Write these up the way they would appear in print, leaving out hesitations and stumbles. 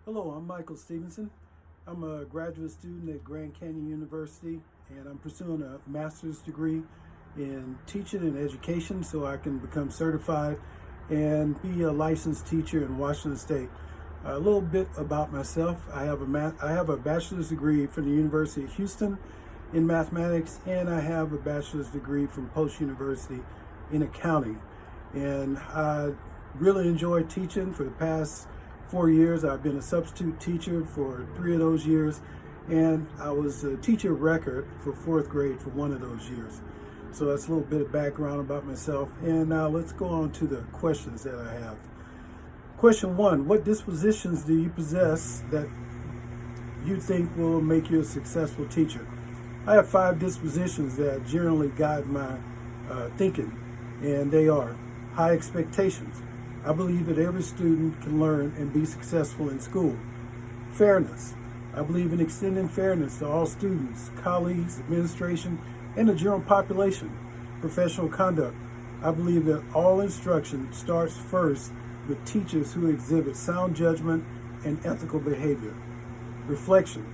Hello, I'm Michael Stephenson. I'm a graduate student at Grand Canyon University, and I'm pursuing a master's degree in teaching and education so I can become certified and be a licensed teacher in Washington State. A little bit about myself. I have a bachelor's degree from the University of Houston in mathematics, and I have a bachelor's degree from Post University in accounting. And I really enjoy teaching. For the past 4 years, I've been a substitute teacher for 3 of those years, and I was a teacher of record for 4th grade for 1 of those years. So that's a little bit of background about myself. And now let's go on to the questions that I have. Question 1, what dispositions do you possess that you think will make you a successful teacher? I have 5 dispositions that generally guide my thinking, and they are high expectations. I believe that every student can learn and be successful in school. Fairness. I believe in extending fairness to all students, colleagues, administration, and the general population. Professional conduct. I believe that all instruction starts first with teachers who exhibit sound judgment and ethical behavior. Reflection.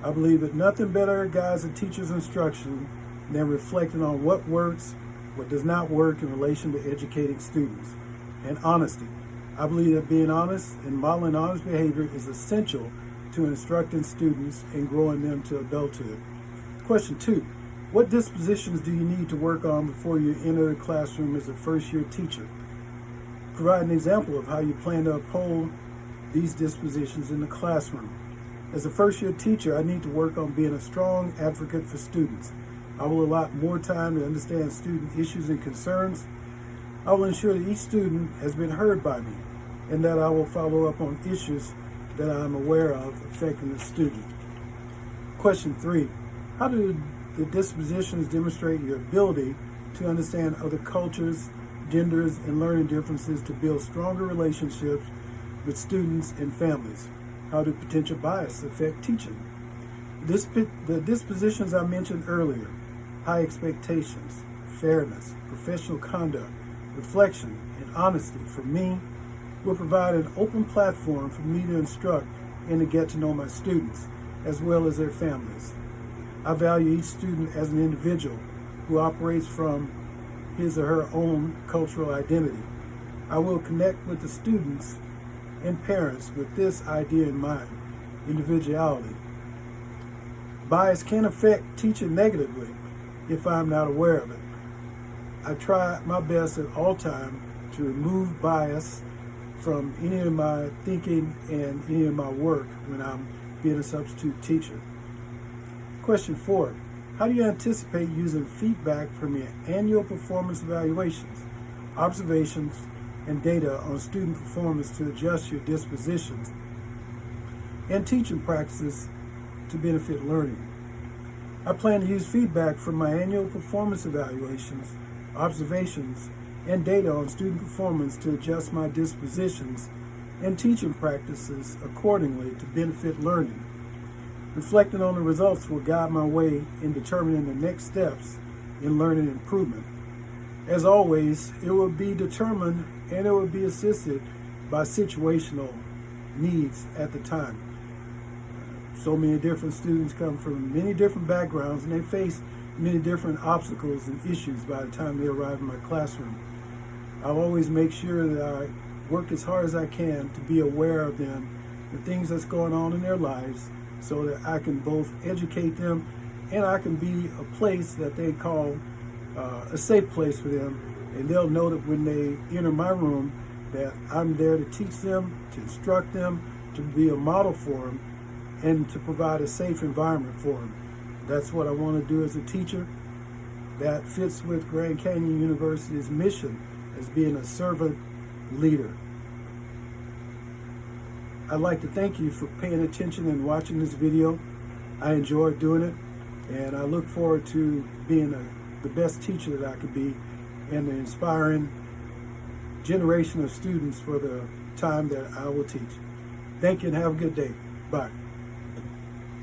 I believe that nothing better guides a teacher's instruction than reflecting on what works, what does not work in relation to educating students. And honesty. I believe that being honest and modeling honest behavior is essential to instructing students and growing them to adulthood. Question 2. What dispositions do you need to work on before you enter the classroom as a first-year teacher? Provide an example of how you plan to uphold these dispositions in the classroom. As a first-year teacher, I need to work on being a strong advocate for students. I will allot more time to understand student issues and concerns. I will ensure that each student has been heard by me and that I will follow up on issues that I am aware of affecting the student. Question 3. How do the dispositions demonstrate your ability to understand other cultures, genders, and learning differences to build stronger relationships with students and families? How do potential bias affect teaching? The dispositions I mentioned earlier, high expectations, fairness, professional conduct, reflection, and honesty, for me, will provide an open platform for me to instruct and to get to know my students, as well as their families. I value each student as an individual who operates from his or her own cultural identity. I will connect with the students and parents with this idea in mind, individuality. Bias can affect teaching negatively if I'm not aware of it. I try my best at all times to remove bias from any of my thinking and any of my work when I'm being a substitute teacher. Question 4. How do you anticipate using feedback from your annual performance evaluations, observations, and data on student performance to adjust your dispositions and teaching practices to benefit learning? I plan to use feedback from my annual performance evaluations, observations, and data on student performance to adjust my dispositions and teaching practices accordingly to benefit learning. Reflecting on the results will guide my way in determining the next steps in learning improvement. As always, it will be determined and it will be assisted by situational needs at the time. So many different students come from many different backgrounds and they face many different obstacles and issues by the time they arrive in my classroom. I'll always make sure that I work as hard as I can to be aware of them, the things that's going on in their lives, so that I can both educate them and I can be a place that they call a safe place for them, and they'll know that when they enter my room that I'm there to teach them, to instruct them, to be a model for them, and to provide a safe environment for them. That's what I want to do as a teacher. That fits with Grand Canyon University's mission as being a servant leader. I'd like to thank you for paying attention and watching this video. I enjoyed doing it, and I look forward to being the best teacher that I could be and the inspiring generation of students for the time that I will teach. Thank you and have a good day. Bye.